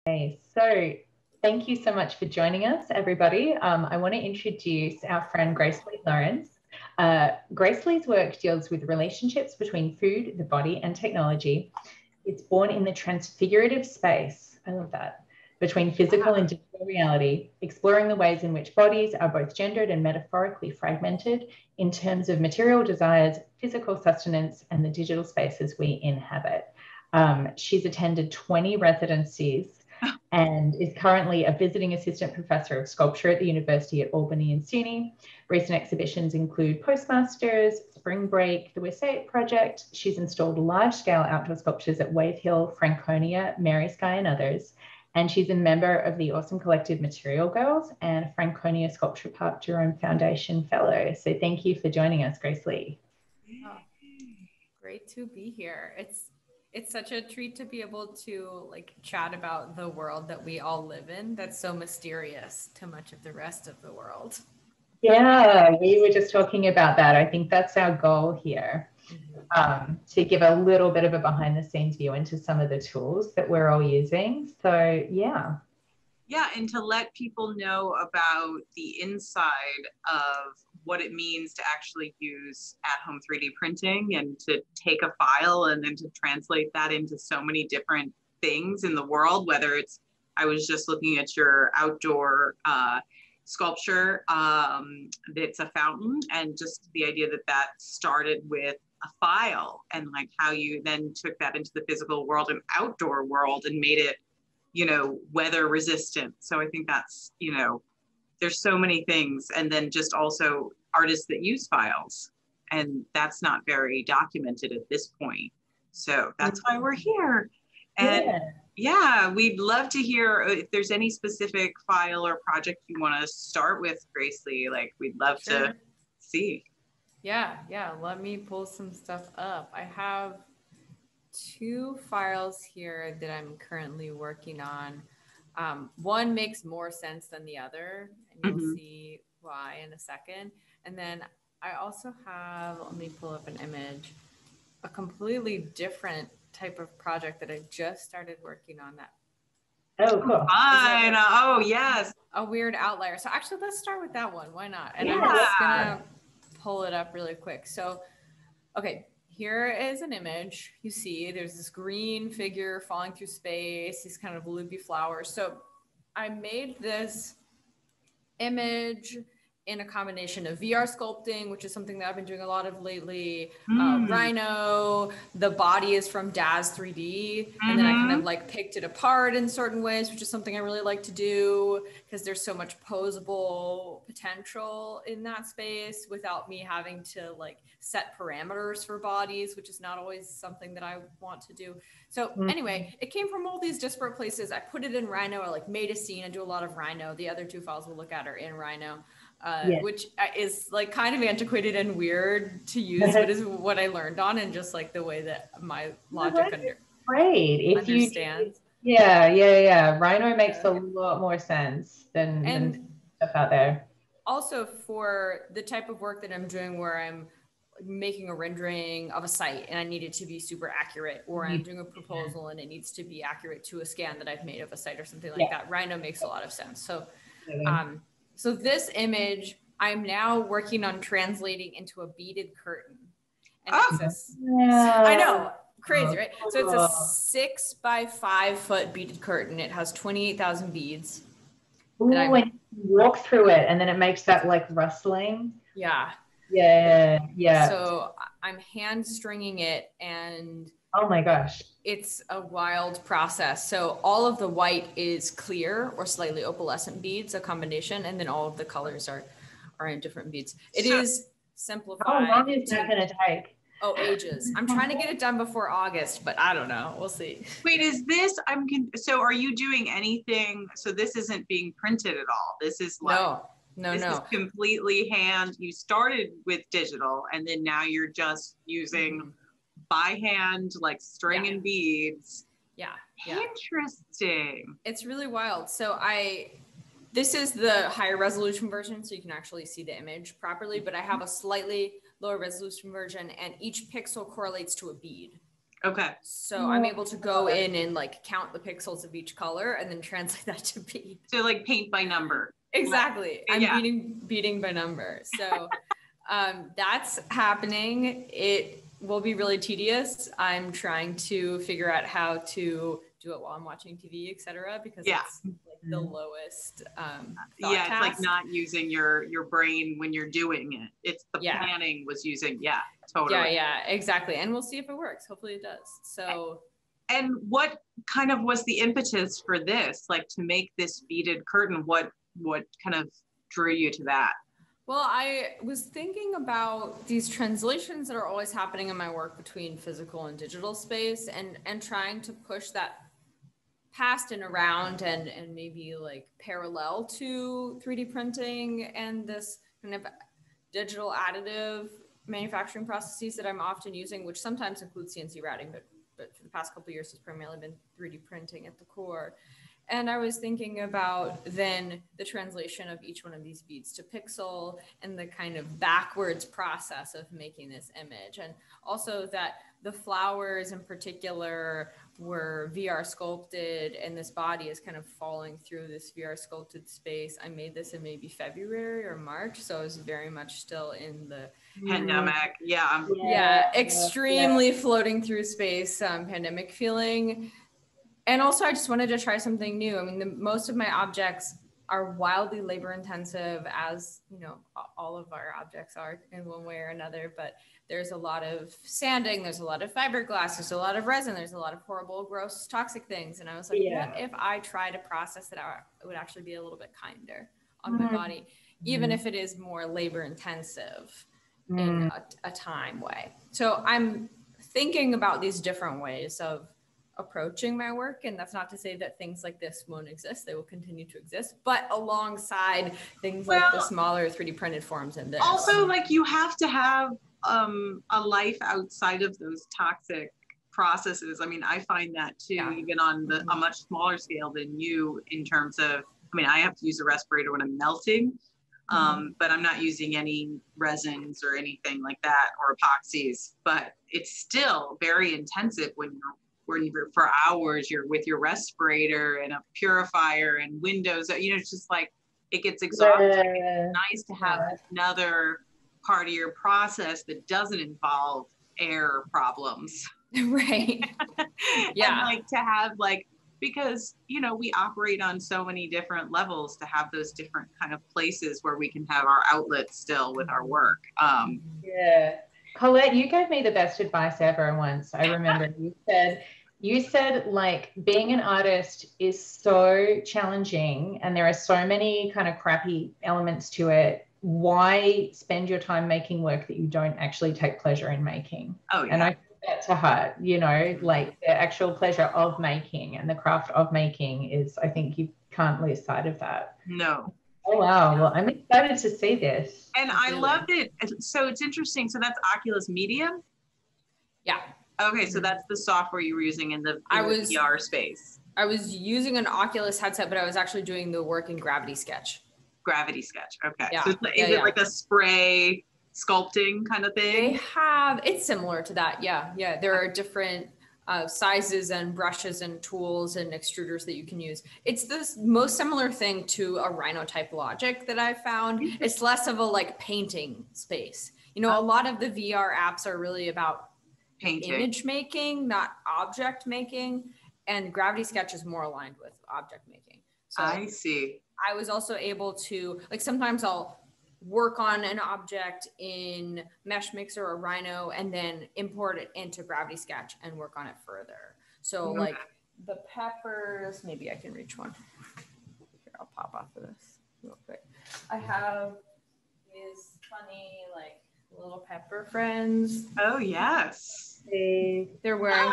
Okay, so thank you so much for joining us, everybody. I want to introduce our friend Gracelee Lawrence. Gracelee's work deals with relationships between food, the body, and technology. It's born in the transfigurative space, I love that, between physical and digital reality, exploring the ways in which bodies are both gendered and metaphorically fragmented in terms of material desires, physical sustenance, and the digital spaces we inhabit. She's attended 20 residencies and is currently a visiting assistant professor of sculpture at the University at Albany and SUNY. Recent exhibitions include Postmasters, Spring Break, the We Say It Project. She's installed large-scale outdoor sculptures at Wave Hill, Franconia, Mary Sky, and others. And she's a member of the awesome collective Material Girls and Franconia Sculpture Park Jerome Foundation Fellow. So thank you for joining us, Gracelee. Oh, great to be here. It's such a treat to be able to chat about the world that we all live in that's so mysterious to much of the rest of the world. Yeah, we were just talking about that. I think that's our goal here, to give a little bit of a behind the scenes view into some of the tools that we're all using. So yeah. Yeah, and to let people know about the inside of what it means to actually use at-home 3D printing and to take a file and then to translate that into so many different things in the world, whether it's, I was just looking at your outdoor sculpture, it's a fountain, and just the idea that that started with a file and how you then took that into the physical world and outdoor world and made it weather resistant. So I think that's, there's so many things. And then just also artists that use files, and that's not very documented at this point. So that's why we're here. And yeah, we'd love to hear if there's any specific file or project you want to start with, Gracelee. We'd love to see. Yeah. Let me pull some stuff up. I have 2 files here that I'm currently working on. One makes more sense than the other, and you'll see why in a second. And then I also have, let me pull up an image, a completely different type of project that I just started working on. That fine. Oh yes, a weird outlier. So actually, let's start with that one. Why not? And I'm just gonna pull it up really quick. So okay, here is an image. You see there's this green figure falling through space, these kind of loopy flowers. So I made this image in a combination of VR sculpting, which is something that I've been doing a lot of lately, Rhino, the body is from Daz 3D, and then I kind of picked it apart in certain ways, which is something I really like to do because there's so much posable potential in that space without me having to set parameters for bodies, which is not always something that I want to do. So anyway, it came from all these disparate places. I put it in Rhino, I made a scene. I do a lot of Rhino. The other 2 files we'll look at are in Rhino. Which is kind of antiquated and weird to use, but is what I learned on, and just the way that my logic understands. Rhino makes a lot more sense than stuff out there. Also, for the type of work that I'm doing, where I'm making a rendering of a site and I need it to be super accurate, or I'm doing a proposal and it needs to be accurate to a scan that I've made of a site or something like that, Rhino makes a lot of sense. So so this image, I'm now working on translating into a beaded curtain. And I know, crazy, right? So it's a 6 by 5 foot beaded curtain. It has 28,000 beads. Ooh, and you walk through it, and then it makes that rustling. Yeah. So I'm hand stringing it, and oh my gosh, it's a wild process. So all of the white is clear or slightly opalescent beads, a combination, and then all of the colors are in different beads. It is simplified. How long is that going to take? Oh, ages. I'm trying to get it done before August, but I don't know. We'll see. Wait, is this, so are you doing anything? So this isn't being printed at all. This is No. Is completely hand. You started with digital, and then now you're just using by hand, string and beads. Yeah. Interesting. It's really wild. So this is the higher resolution version, so you can actually see the image properly, but I have a slightly lower resolution version, and each pixel correlates to a bead. Okay. So I'm able to go in and like count the pixels of each color and then translate that to bead. So like paint by number. Exactly. I'm Yeah. beading by number. So that's happening. It will be really tedious. I'm trying to figure out how to do it while I'm watching TV, etc. Because it's like the lowest It's task. like not using your brain when you're doing it. It's the planning was using, totally. Yeah, exactly. And we'll see if it works. Hopefully it does. So and what kind of was the impetus for this, like to make this beaded curtain? What kind of drew you to that? Well, I was thinking about these translations that are always happening in my work between physical and digital space, and trying to push that past and around and maybe like parallel to 3D printing and this kind of digital additive manufacturing processes that I'm often using, which sometimes include CNC routing, but for the past couple of years has primarily been 3D printing at the core. And I was thinking about then the translation of each one of these beads to pixel and the kind of backwards process of making this image. And also that the flowers in particular were VR sculpted, and this body is kind of falling through this VR sculpted space. I made this in maybe February or March, so I was very much still in the pandemic. Extremely floating through space, pandemic feeling. And also I just wanted to try something new. I mean, most of my objects are wildly labor intensive, as you know, all of our objects are in one way or another, but there's a lot of sanding, there's a lot of fiberglass, there's a lot of resin, there's a lot of horrible, gross, toxic things. And I was like, what if I tried a process that would actually be a little bit kinder on my body, even if it is more labor intensive in a time way. So I'm thinking about these different ways of approaching my work, and that's not to say that things like this won't exist. They will continue to exist, but alongside things like the smaller 3D printed forms in this. Also, like, you have to have a life outside of those toxic processes. I mean, I find that too, even on a much smaller scale than you, in terms of, I mean, I have to use a respirator when I'm melting, but I'm not using any resins or anything like that, or epoxies, but it's still very intensive when you're for hours, you're with your respirator and a purifier and windows, you know, it's just like, it gets exhausting. It's nice to have another part of your process that doesn't involve air problems. Right. And like to have like, because, you know, we operate on so many different levels, to have those different kind of places where we can have our outlet still with our work. Colette, you gave me the best advice ever once. I remember you said like being an artist is so challenging and there are so many kind of crappy elements to it. Why spend your time making work that you don't actually take pleasure in making? And I took that to heart, you know, like the actual pleasure of making and the craft of making is, I think you can't lose sight of that. No. Oh, wow. Well, I'm excited to see this. And I loved it. So it's interesting. So that's Oculus Media? Yeah. Okay, so that's the software you were using in the VR space. I was using an Oculus headset, but I was actually doing the work in Gravity Sketch. Gravity Sketch, okay. Yeah. So is it like a spray sculpting kind of thing? It's similar to that, yeah. There are different sizes and brushes and tools and extruders that you can use. It's the most similar thing to a Rhino type logic that I found. It's less of a like painting space. You know, a lot of the VR apps are really about painting, image making, not object making, and Gravity Sketch is more aligned with object making. So I see. I was also able to, like, sometimes I'll work on an object in Mesh Mixer or Rhino and then import it into Gravity Sketch and work on it further. So like the peppers, maybe I can reach one. Here, I'll pop off of this real quick. I have these funny like little pepper friends. Oh yes. They're wearing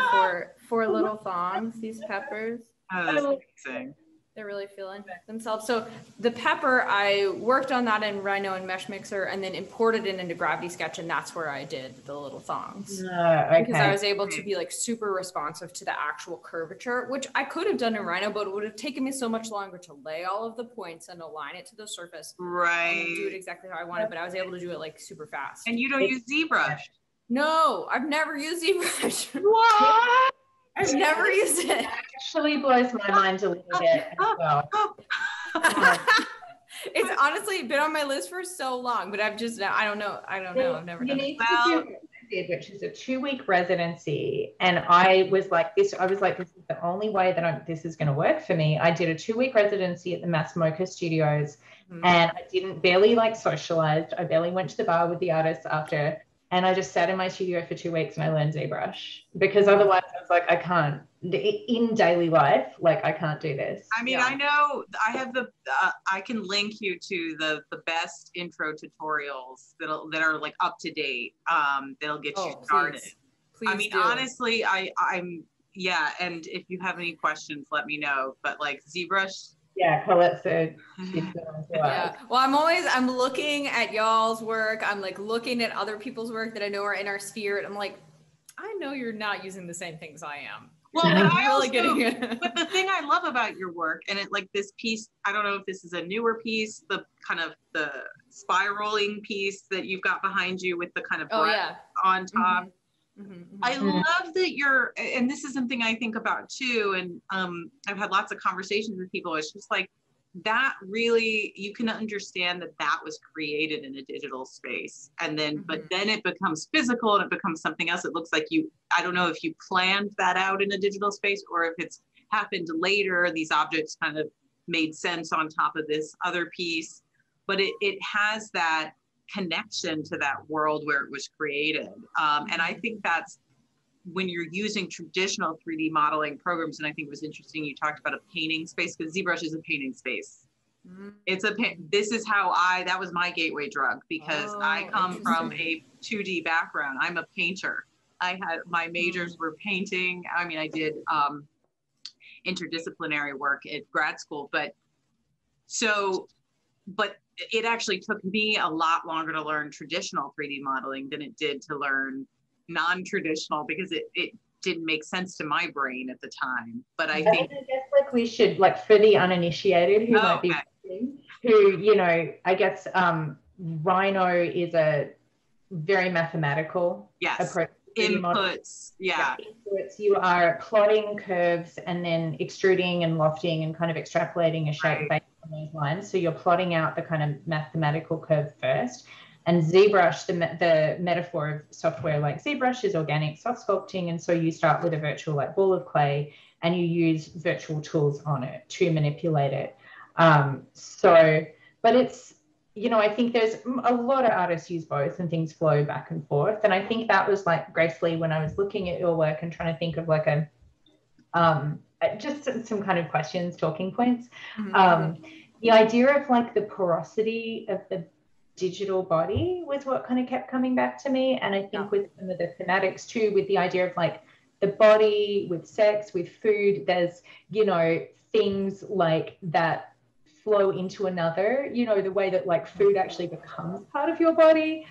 four little thongs, these peppers. Oh, that's amazing. They're really feeling themselves. So the pepper, I worked on that in Rhino and Mesh Mixer and then imported it into Gravity Sketch, and that's where I did the little thongs. Because I was able to be like super responsive to the actual curvature, which I could have done in Rhino, but it would have taken me so much longer to lay all of the points and align it to the surface. Right. And do it exactly how I wanted, but I was able to do it like super fast. And you don't use ZBrush. No, I've never used ZBrush. What? I've never used it. It actually blows my mind a little bit as well. It's honestly been on my list for so long, but I've just, I don't know. I've never done it. To do what I did, which is a 2-week residency. And I was like, this is the only way that this is going to work for me. I did a 2-week residency at the Mass Mocha Studios, and I barely like socialized. I barely went to the bar with the artists after. And I just sat in my studio for 2 weeks and I learned ZBrush, because otherwise I was like, I can't, in daily life, like I can't do this. I mean, I know I have I can link you to the best intro tutorials that are like up to date. That'll get you started. Please I mean, do. honestly, I'm and if you have any questions, let me know. But like ZBrush. Yeah, Colette said she's yeah. Well, I'm looking at y'all's work. I'm like looking at other people's work that I know are in our sphere. And I'm like, I know you're not using the same things I am. Well, but I really also, getting it. But the thing I love about your work, and it like this piece, I don't know if this is a newer piece, the kind of the spiraling piece that you've got behind you with the kind of on top. I love that and this is something I think about too, and I've had lots of conversations with people. It's just like that really, you can understand that was created in a digital space, and then but then it becomes physical and it becomes something else. It looks like I don't know if you planned that out in a digital space or if it's happened later. These objects kind of made sense on top of this other piece, but it has that connection to that world where it was created. And I think that's when you're using traditional 3D modeling programs. And I think it was interesting you talked about a painting space, because ZBrush is a painting space. This is how that was my gateway drug, because I come from a 2D background. I'm a painter. My majors were painting. I mean, I did interdisciplinary work at grad school, but it actually took me a lot longer to learn traditional 3D modeling than it did to learn non-traditional, because it didn't make sense to my brain at the time. But I think guess like we should, like, for the uninitiated who might be watching, who, I guess Rhino is a very mathematical approach. Inputs, Inputs, you are plotting curves and then extruding and lofting and kind of extrapolating a shape based on those lines. So you're plotting out the kind of mathematical curve first. And ZBrush, the metaphor of software like ZBrush is organic soft sculpting. And so you start with a virtual like ball of clay and you use virtual tools on it to manipulate it. But it's, I think there's a lot of artists use both and things flow back and forth. And I think that was like Gracelee, when I was looking at your work and trying to think of like just some kind of questions, talking points. The idea of like the porosity of the digital body was what kind of kept coming back to me. And I think with some of the thematics too, with the idea of like the body, with sex, with food, there's, things like that flow into another, the way that like food actually becomes part of your body.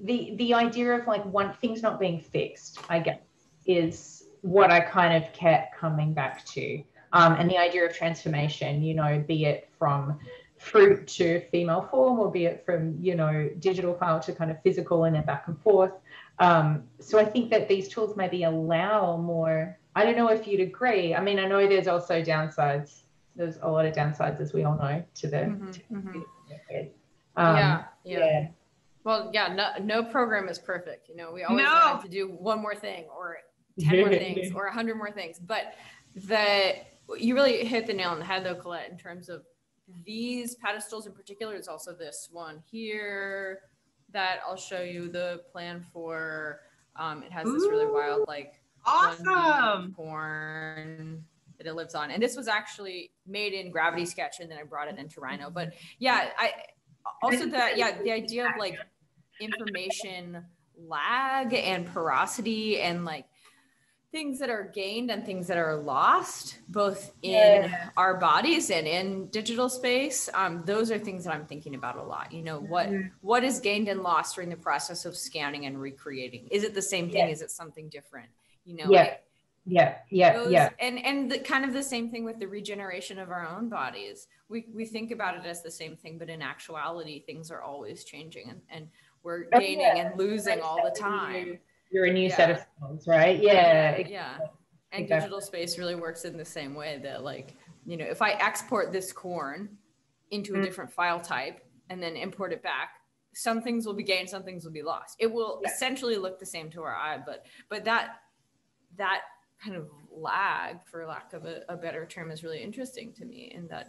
The idea of like things not being fixed, I guess, is what I kind of kept coming back to. And the idea of transformation, be it from fruit to female form, or be it from, digital file to kind of physical and then back and forth. So I think that these tools maybe allow more, I don't know if you'd agree. I mean, I know there's also downsides. There's a lot of downsides, as we all know, to the Well, no program is perfect. We always wanted to do one more thing or 10 more things or 100 more things. But you really hit the nail on the head, though, Colette, in terms of these pedestals in particular. There's also this one here that I'll show you the plan for. It has this really wild, like, awesome corn that it lives on. And this was actually made in Gravity Sketch, and then I brought it into Rhino. But yeah, the idea of like information lag and porosity and like things that are gained and things that are lost, both in our bodies and in digital space. Those are things that I'm thinking about a lot. What is gained and lost during the process of scanning and recreating? Is it the same thing? Is it something different? And the kind of the same thing with the regeneration of our own bodies. We think about it as the same thing, but in actuality, things are always changing. And we're gaining and losing all the time. You're a new set of skills, right? Yeah. And digital space really works in the same way that, like, you know, if I export this corn into a different file type and then import it back, some things will be gained, some things will be lost. It will essentially look the same to our eye, but that kind of lag, for lack of a better term, is really interesting to me. In that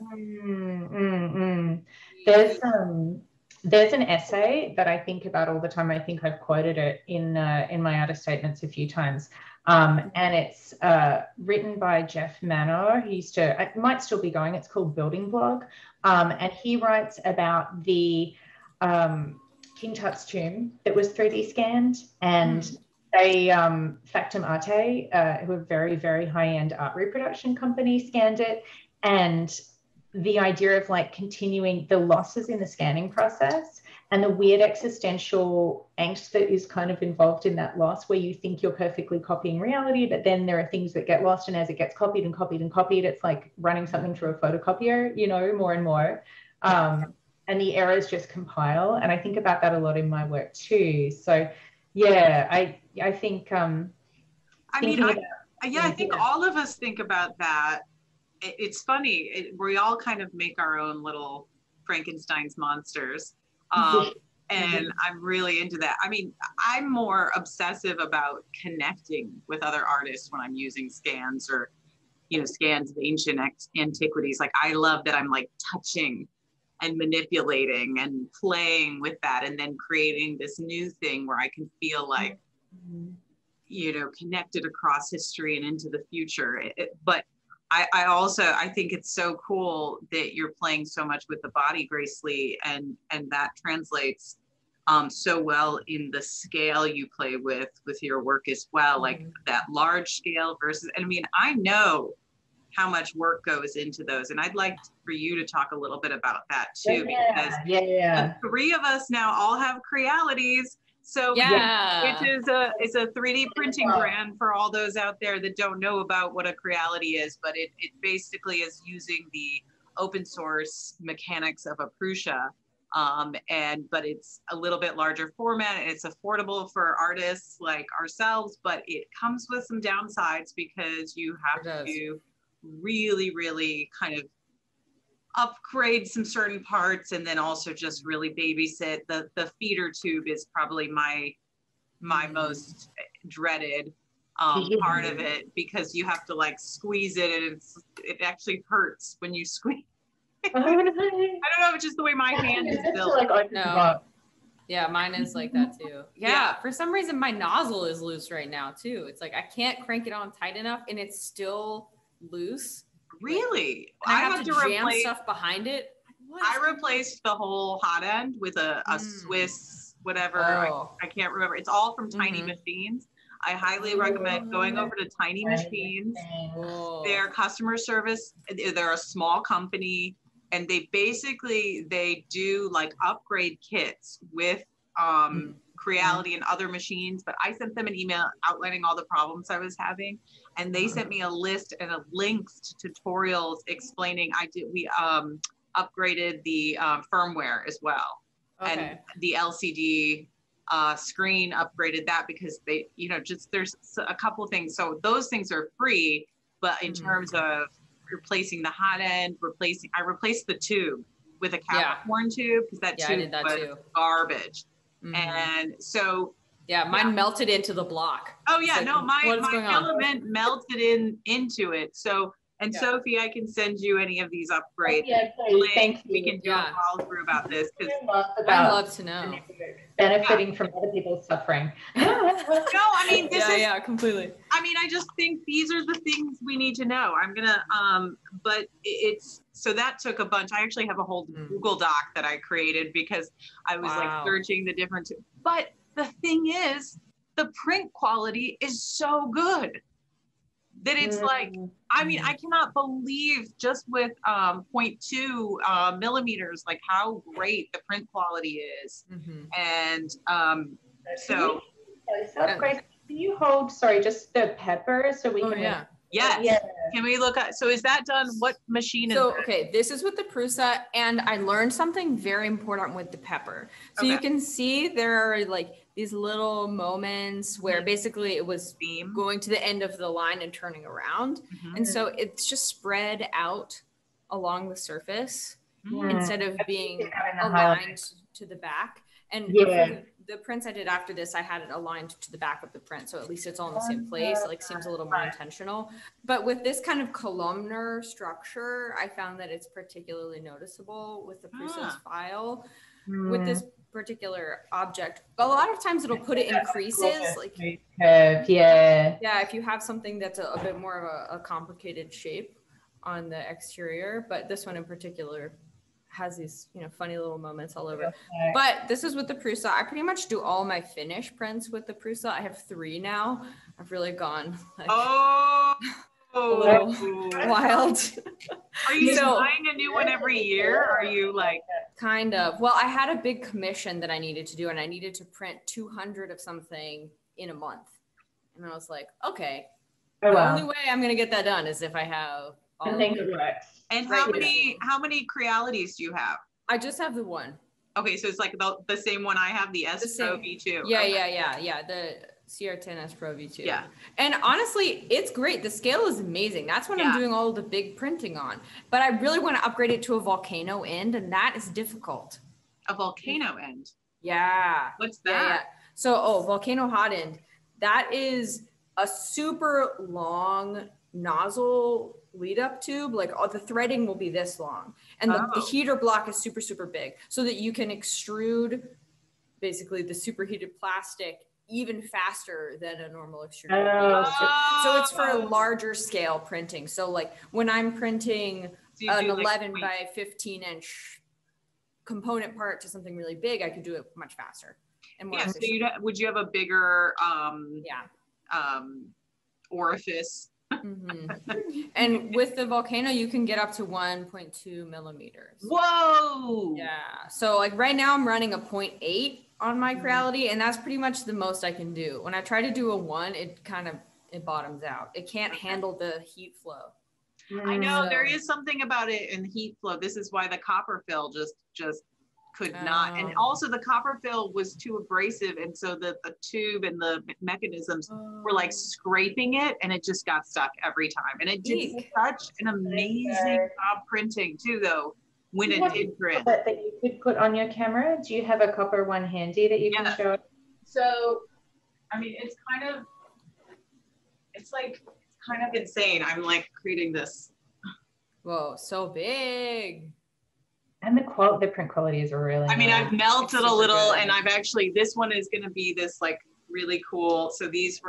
there's an essay that I think about all the time. I think I've quoted it in my artist statements a few times. And it's written by Jeff Manor. It might still be going. It's called Building Blog. And he writes about the King Tut's tomb that was 3D scanned, and they, Factum Arte, who are a very, very high-end art reproduction company, scanned it. And the idea of like continuing the losses in the scanning process and the weird existential angst that is kind of involved in that loss, where you think you're perfectly copying reality, but then there are things that get lost, and as it gets copied and copied and copied, it's like running something through a photocopier, you know, more and more. And the errors just compile. And I think about that a lot in my work too. So yeah, I think I think all of us think about that. It's funny, we all kind of make our own little Frankenstein's monsters. And I'm really into that. I mean, I'm more obsessive about connecting with other artists when I'm using scans, or, you know, scans of ancient antiquities. Like, I love that I'm like touching and manipulating and playing with that, and then creating this new thing where I can feel like, you know, connected across history and into the future. But I also think it's so cool that you're playing so much with the body, Gracelee, and that translates so well in the scale you play with your work as well, like that large scale versus, I mean, I know how much work goes into those, and I'd like for you to talk a little bit about that too, because the three of us now all have Crealities. So which is a 3D printing brand for all those out there that don't know about what a Creality is, but it basically is using the open source mechanics of a Prusa, but it's a little bit larger format, and it's affordable for artists like ourselves, but it comes with some downsides because you have to really, really kind of upgrade some certain parts, and then also just really babysit. The feeder tube is probably my most dreaded part of it, because you have to like squeeze it, and it actually hurts when you squeeze. I don't know, it's just the way my hand is built. Yeah, mine is like that too. Yeah, for some reason my nozzle is loose right now too. It's like I can't crank it on tight enough, and it's still loose. Really? I have to jam stuff behind it. I replaced the whole hot end with a Swiss whatever. I can't remember. It's all from Tiny Machines. I highly recommend going over to Tiny Machines. Their customer service, they're a small company, and they do like upgrade kits with Creality and other machines, but I sent them an email outlining all the problems I was having, and they sent me a list and a links to tutorials explaining we upgraded the firmware as well, and the LCD screen upgraded that, because they, you know, just there's a couple of things. So those things are free, but in terms of replacing the hot end, I replaced the tube with a Capricorn tube, because that tube was garbage. And so mine melted into the block. Oh yeah, like, no, my filament melted into it. So, and Sophie, I can send you any of these upgrades. Thank you. We can do a call through about this, because I'd love to know. Benefiting from other people's suffering. No, I mean, this is completely. I mean, I just think these are the things we need to know. I'm gonna but it's, so that took a bunch. I actually have a whole Google Doc that I created, because I was like searching the different, but the thing is, the print quality is so good that it's like, I mean, I cannot believe just with 0.2 millimeters, like how great the print quality is. And so. Grace, can you hold, just the pepper so we can Yes. Yeah. Can we look at, so is that done? What machine is So, that? okay, this is with the Prusa, and I learned something very important with the pepper. So you can see there are like these little moments where basically it was going to the end of the line and turning around. And so it's just spread out along the surface instead of being aligned to the back. And for the prints I did after this, I had it aligned to the back of the print. So at least it's all in the same place. It like seems a little more intentional. But with this kind of columnar structure, I found that it's particularly noticeable with the Prusa's file. With this particular object, a lot of times it'll put it in creases. Like yeah, if you have something that's a bit more of a complicated shape on the exterior, but this one in particular has these, you know, funny little moments all over. But this is with the Prusa. I pretty much do all my finish prints with the Prusa. I have 3 now. I've really gone like, a little wild. Are you buying a new one every year? Or are you like? Kind of. Well, I had a big commission that I needed to do, and I needed to print 200 of something in a month. And I was like, okay, the only way I'm going to get that done is if I have all of it. And how many Crealities do you have? I just have the one. Okay, so it's like the same one I have, the S Pro V2. Yeah. The CR10S Pro V2. Yeah. And honestly, it's great. The scale is amazing. That's what I'm doing all the big printing on. But I really want to upgrade it to a volcano end, and that is difficult. A volcano end? Yeah. What's that? Yeah. So, volcano hot end. That is a super long nozzle lead up tube. Like the threading will be this long, and the heater block is super, super big, so that you can extrude basically the superheated plastic even faster than a normal extruder. So it's for larger scale printing. So like when I'm printing an 11 by 15 inch component part to something really big, I could do it much faster and more efficient. So would you have a bigger orifice? And with the volcano, you can get up to 1.2 millimeters. Whoa! Yeah. So like right now I'm running a 0.8 on my Creality, and that's pretty much the most I can do. When I try to do a 1, it bottoms out. It can't handle the heat flow. I know there is something about it in heat flow. This is why the copper fill just could not. And also the copper fill was too abrasive, and so the tube and the mechanisms were like scraping it, and it just got stuck every time. And it did such an amazing job printing too, though, when it did print. That you could put on your camera. Do you have a copper one handy that you can show? So, I mean, it's kind of insane. I'm like creating this. Whoa, so big. And the print quality is really I mean, I've melted a little, and I've actually, this one is going to be this like really cool. So this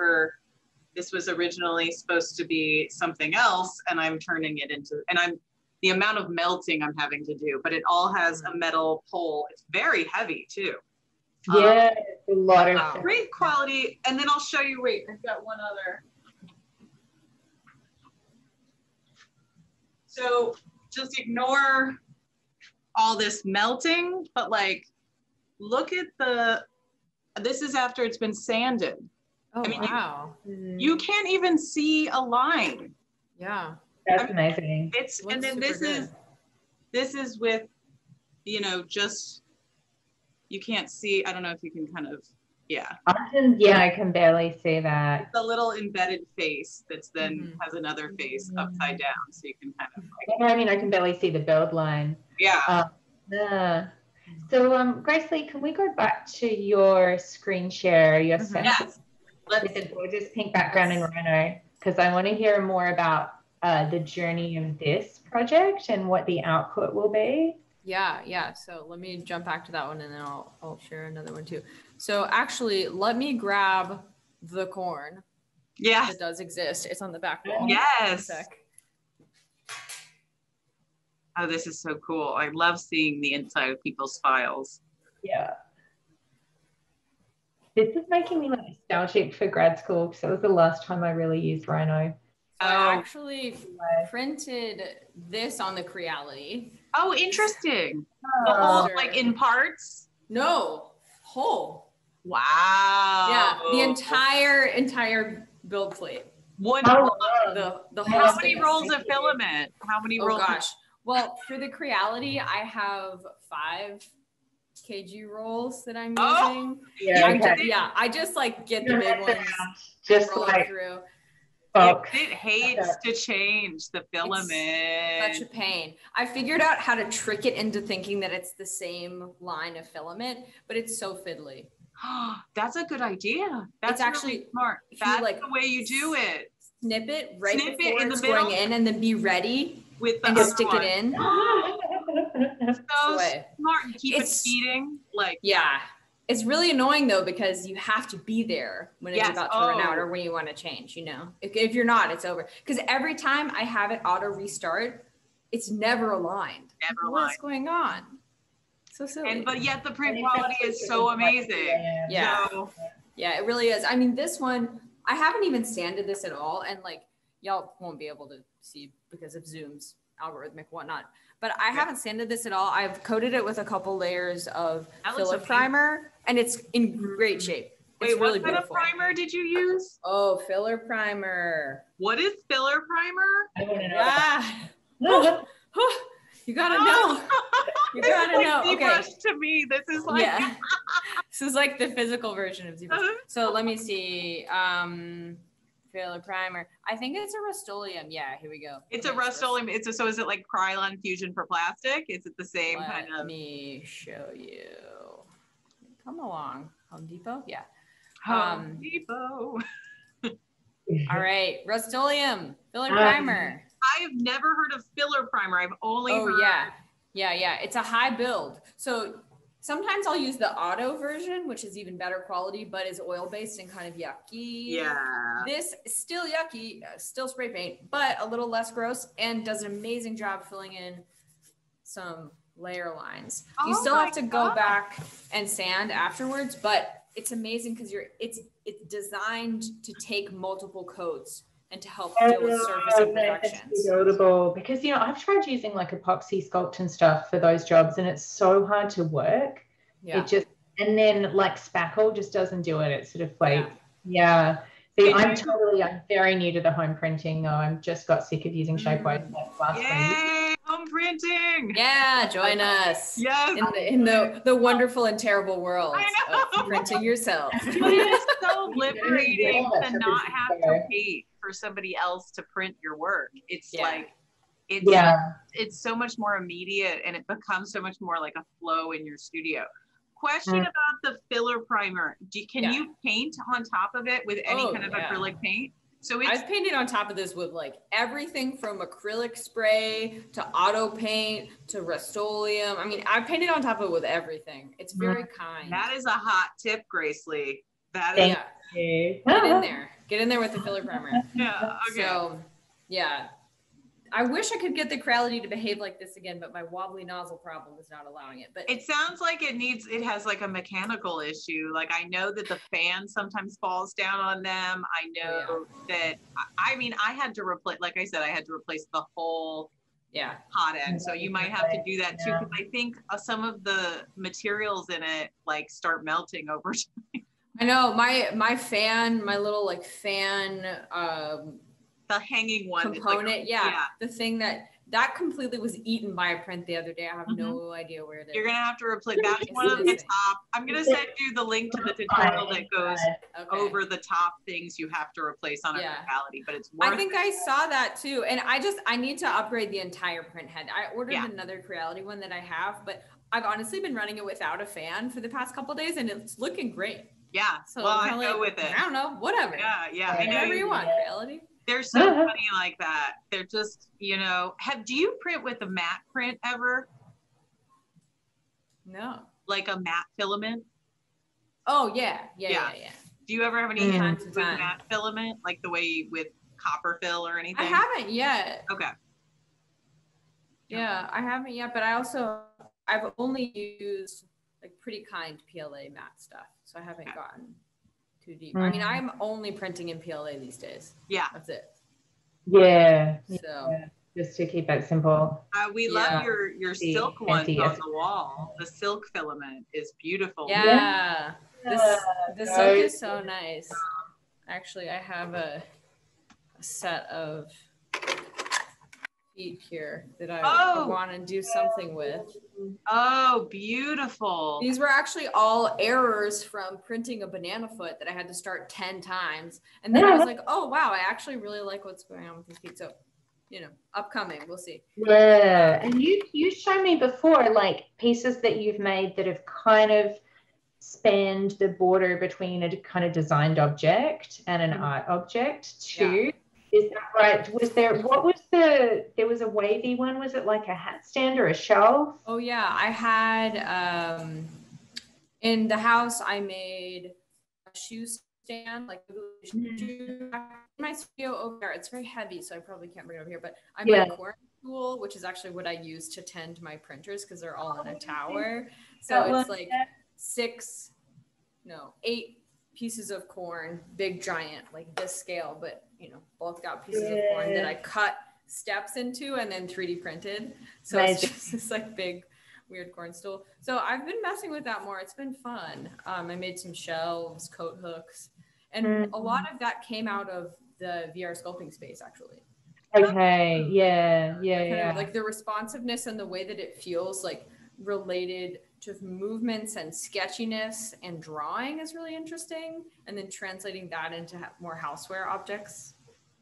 was originally supposed to be something else, and I'm turning it into, and the amount of melting I'm having to do, but it all has a metal pole. It's very heavy too. Yeah, it's a lot of great quality. And then I'll show you, wait, I've got one other. So just ignore all this melting, but like, look at this is after it's been sanded. Oh, I mean, wow. You can't even see a line. Yeah. That's amazing. And then this is with, you know, just, you can't see, I don't know if you can kind of, I can barely see that. It's a little embedded face that's then has another face upside down, so you can kind of I mean, I can barely see the build line. Yeah. So Gracelee, can we go back to your screen share, your Yes. with the gorgeous pink background in Rhino, because I want to hear more about the journey of this project and what the output will be. Yeah. So let me jump back to that one, and then I'll share another one too. So actually, let me grab the corn. Yeah. It does exist. It's on the back wall. Yes. Oh, this is so cool. I love seeing the inside of people's files. Yeah. This is making me like nostalgic for grad school, because it was the last time I really used Rhino. I actually printed this on the Creality. Oh, interesting. The whole, like in parts? No, whole. Wow. Yeah, the entire build plate. One How block. long? The How whole How many space. rolls of filament? How many Oh rolls? gosh. Well, for the Creality, I have 5 kg rolls that I'm using. Yeah, okay. I just like get the big ones, just roll like it through. It hates to change the filament. It's such a pain. I figured out how to trick it into thinking that it's the same line of filament, but it's so fiddly. That's a good idea. That's It's actually really smart. if you, That's like, the way you do it. Snip it right Snip before it in it's the middle going in, and then be ready with the and other stick one. it in. So way. smart. And keep it feeding. Like, yeah. It's really annoying though, because you have to be there when it's about to run out or when you want to change, you know. If you're not, it's over. Because every time I have it auto restart, it's never aligned. Never aligned. What's going on? So silly. But yet the print quality is so amazing. Yeah. So, yeah, it really is. I mean, this one, I haven't even sanded this at all. And like, y'all won't be able to see because of Zoom's algorithmic whatnot. But I haven't sanded this at all. I've coated it with a couple layers of filler primer, and it's in great shape. Wait, it's really what kind beautiful. of primer did you use? Oh, filler primer. What is filler primer? I want to know. Yeah. You gotta know. You gotta know. Okay. To me, this is like this is like the physical version of ZBrush. So let me see. Filler primer. I think it's a Rustoleum. Yeah, here we go. It's a Rustoleum. So is it like Krylon Fusion for plastic? Is it the same kind of? Let me show you. Come along. Home Depot? Yeah. Home Depot. All right. Rustoleum. Filler primer. I've never heard of filler primer. I've only heard. Yeah. It's a high build. So sometimes I'll use the auto version, which is even better quality, but is oil-based and kind of yucky. Yeah. This is still yucky, still spray paint, but a little less gross and does an amazing job filling in some layer lines. You still have to go back and sand afterwards, but it's amazing because it's designed to take multiple coats and to help deal with surface imperfections. That's notable because, you know, I've tried using like epoxy sculpt and stuff for those jobs, and it's so hard to work. Yeah. It just, and then like spackle just doesn't do it. It sort of flakes. Yeah. See, I'm very new to the home printing. I just got sick of using Shapeways last week. Home printing. Yeah, join us. Yes. In the wonderful and terrible world of printing yourself. It is so liberating to not have to wait for somebody else to print your work. It's like, it's so much more immediate, and it becomes so much more like a flow in your studio. Question about the filler primer. Can you paint on top of it with any kind of acrylic paint? So I've painted on top of this with like everything from acrylic spray to auto paint to Rustoleum. I mean, I've painted on top of it with everything. It's very kind. That is a hot tip, Gracelee. That is. Get in there. Get in there with the filler primer. Yeah. Okay. So, yeah. I wish I could get the Creality to behave like this again, but my wobbly nozzle problem is not allowing it. But it sounds like it has like a mechanical issue. Like I know that the fan sometimes falls down on them. I know that, I mean, I had to replace, like I said, I had to replace the whole hot end. So you might have to do that too, because I think some of the materials in it like start melting over time. I know my fan, my little like fan, the hanging one component, the thing that completely was eaten by a print the other day. I have no idea where it is. You're gonna have to replace that's one of the top. I'm gonna send you the link to the tutorial that goes over the top things you have to replace on a Creality, but it's worth I think I saw that too, and I need to upgrade the entire print head. I ordered another Creality one that I have, but I've honestly been running it without a fan for the past couple of days, and it's looking great. Yeah, so well, I go with it. I don't know, whatever. Yeah, I know whatever you want, Creality. They're so funny like that. They're just, you know, do you print with a matte print ever? No. Like a matte filament? Oh, yeah. Do you ever have any issues with matte filament? Like the way with copper fill or anything? I haven't yet. Okay. Yeah, I haven't yet, but I've only used like pretty kind PLA matte stuff. So I haven't gotten too deep. I mean, I'm only printing in PLA these days. Yeah. That's it. Yeah. So just to keep it simple. We love your silk ones on the wall. The silk filament is beautiful. Yeah. The silk is so nice. Actually, I have a set of feet here that I want to do something with. Oh, beautiful. These were actually all errors from printing a banana foot that I had to start 10 times. And then I was like, oh, wow, I actually really like what's going on with these feet. So, you know, upcoming, we'll see. Yeah. And you showed me before, like, pieces that you've made that have kind of spanned the border between a kind of designed object and an art object too. Yeah. Is that right? There was a wavy one. Was it like a hat stand or a shelf? Oh yeah, I had, in the house, I made a shoe stand, like a shoe. In my studio over there, it's very heavy, so I probably can't bring it over here, but I made a corn stool, which is actually what I use to tend my printers because they're all in a tower. So it's like 8 pieces of corn, big giant, like this scale, but you know, bulked out pieces of corn that I cut steps into and then 3D printed. So it's just this like big weird corn stool. So I've been messing with that more. It's been fun. I made some shelves, coat hooks, and a lot of that came out of the VR sculpting space actually. Okay. Yeah. Kind of like the responsiveness and the way that it feels like related to movements and sketchiness and drawing is really interesting. And then translating that into more houseware objects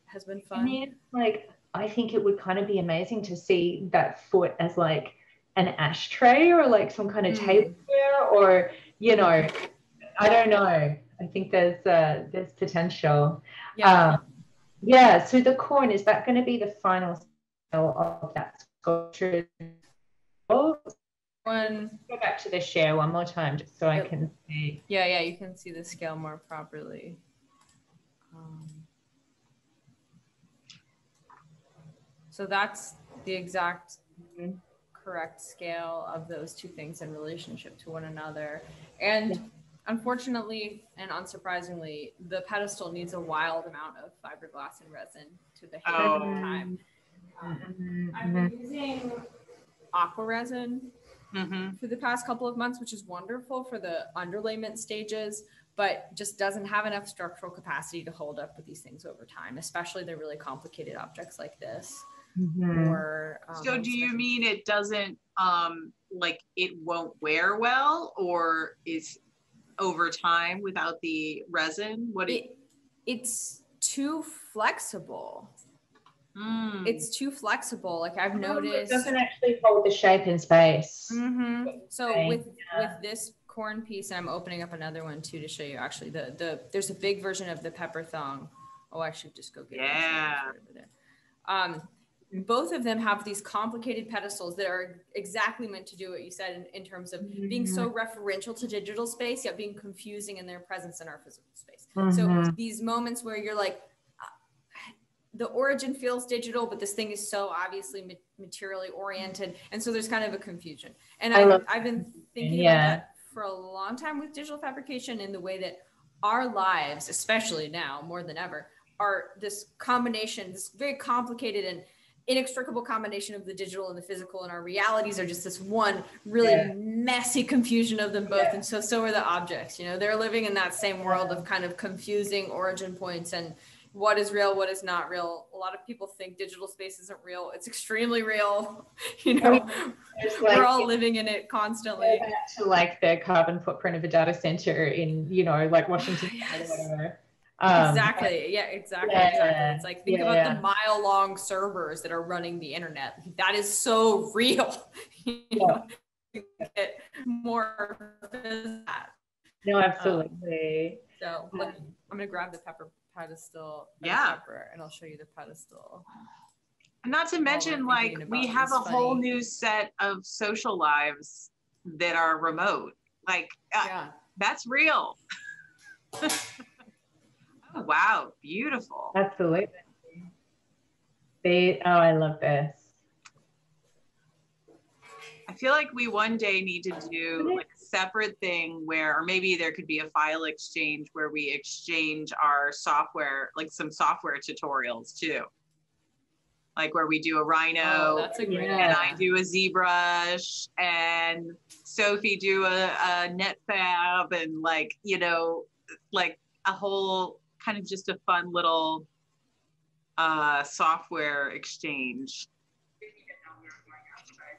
has been fun. I mean, like, I think it would kind of be amazing to see that foot as like an ashtray or like some kind of tableware, or, you know, I don't know. I think there's potential. Yeah. Yeah. So the corn, is that going to be the final scale of that sculpture? Go back to the share one more time just so I can see. Yeah, you can see the scale more properly. So that's the exact correct scale of those two things in relationship to one another. And unfortunately and unsurprisingly, the pedestal needs a wild amount of fiberglass and resin to behave over time. I've been using aqua resin for the past couple of months, which is wonderful for the underlayment stages, but just doesn't have enough structural capacity to hold up with these things over time, especially the really complicated objects like this. Or, so do you mean it doesn't, like it won't wear well, or is over time without the resin? It's too flexible. It's too flexible. Like I've noticed. It doesn't actually hold the shape in space. So with this corn piece, and I'm opening up another one too to show you. Actually, there's a big version of the pepper thong. Oh, I should just go get it. Over there. Both of them have these complicated pedestals that are exactly meant to do what you said in terms of being so referential to digital space, yet being confusing in their presence in our physical space. So these moments where you're like, the origin feels digital, but this thing is so obviously materially oriented. And so there's kind of a confusion. And I've been thinking about that for a long time with digital fabrication, in the way that our lives, especially now more than ever, are this combination, this very complicated and inextricable combination of the digital and the physical, and our realities are just this one really messy confusion of them both. And so are the objects, you know, they're living in that same world of kind of confusing origin points and what is real, what is not real. A lot of people think digital space isn't real. It's extremely real. You know, we're all living in it constantly. To like the carbon footprint of a data center in, you know, like Washington or whatever. Exactly. It's like, think about the mile-long servers that are running the internet. That is so real. You know, you get more than that. No, absolutely. So I'm gonna grab the pepper pedestal. Pepper, and I'll show you the pedestal. Not to mention, like, we have a whole new set of social lives that are remote. Like, that's real. Oh, wow, beautiful. Absolutely. I love this. I feel like we one day need to do like a separate thing where, or maybe there could be a file exchange where we exchange our software, like some software tutorials too. Like where we do a rhino, that's a great and I do a ZBrush, and Sophie do a netfab, and like, you know, like a whole kind of just a fun little software exchange.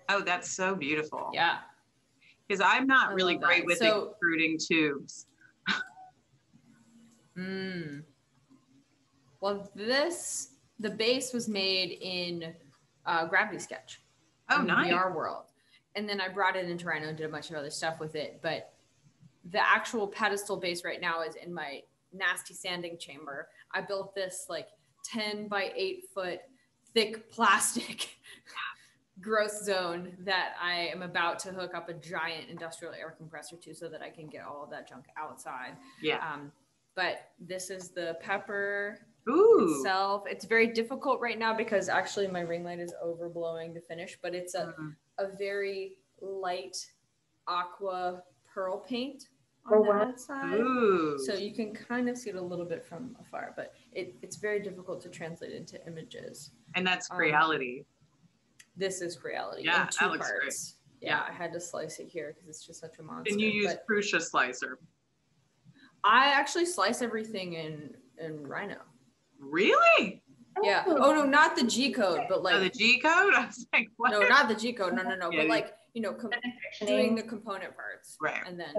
Oh, that's so beautiful. Yeah. Because I'm not really great with extruding tubes. Well, the base was made in Gravity Sketch. Oh, in nice. the VR world. And then I brought it into Rhino and did a bunch of other stuff with it. But the actual pedestal base right now is in my nasty sanding chamber. I built this like 10 by 8 foot thick plastic growth zone that I am about to hook up a giant industrial air compressor to so that I can get all of that junk outside. Yeah. But this is the pepper itself. It's very difficult right now because actually my ring light is overblowing the finish, but it's a very light aqua pearl paint on the outside. So you can kind of see it a little bit from afar, but it's very difficult to translate into images. And that's Creality. This is Creality. Yeah, in 2 that looks parts. Great. Yeah, I had to slice it here because it's just such a monster. And you use Prusa slicer? I actually slice everything in Rhino. Really? Yeah. Oh no, not the G code, but like the G code. I was like, what? No, not the G code. No. Yeah, but like doing the component parts, right? And then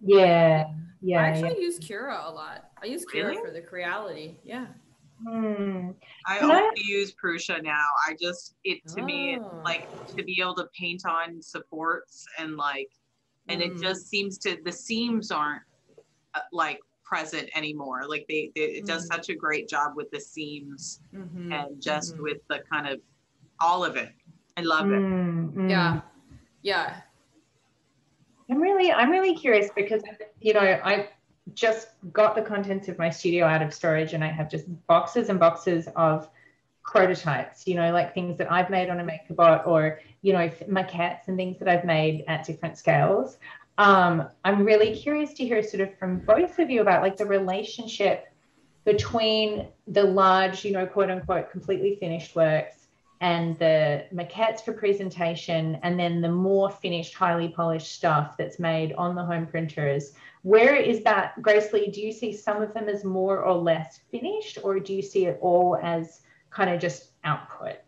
yeah. I actually use Cura a lot. I use Cura for the Creality. Yeah. I only use Prusa now. To me, like to be able to paint on supports and like, and it just seems the seams aren't like present anymore. Like it does such a great job with the seams and just with the kind of all of it. I love it. Yeah. I'm really curious because I just got the contents of my studio out of storage and I have just boxes and boxes of prototypes, like things that I've made on a MakerBot or maquettes and things that I've made at different scales. I'm really curious to hear sort of from both of you about like the relationship between the large, quote unquote, completely finished works and the maquettes for presentation, and then the more finished, highly polished stuff that's made on the home printers. Where is that, Gracelee? Do you see some of them as more or less finished, or do you see it all as kind of just output?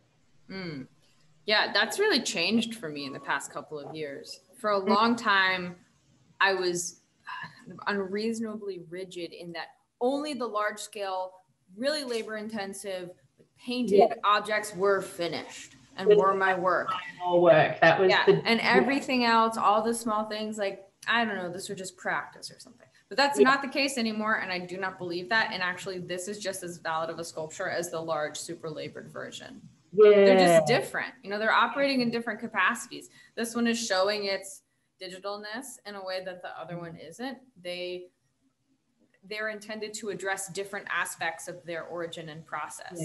Yeah, that's really changed for me in the past couple of years. For a long time, I was unreasonably rigid in that only the large scale, really labor intensive, painted objects were finished and were my work. That was and everything else, all the small things, like, I don't know, this was just practice or something. But that's not the case anymore, and I do not believe that. And actually, this is just as valid of a sculpture as the large, super labored version. They're just different. They're operating in different capacities. This one is showing its digitalness in a way that the other one isn't. They're intended to address different aspects of their origin and process,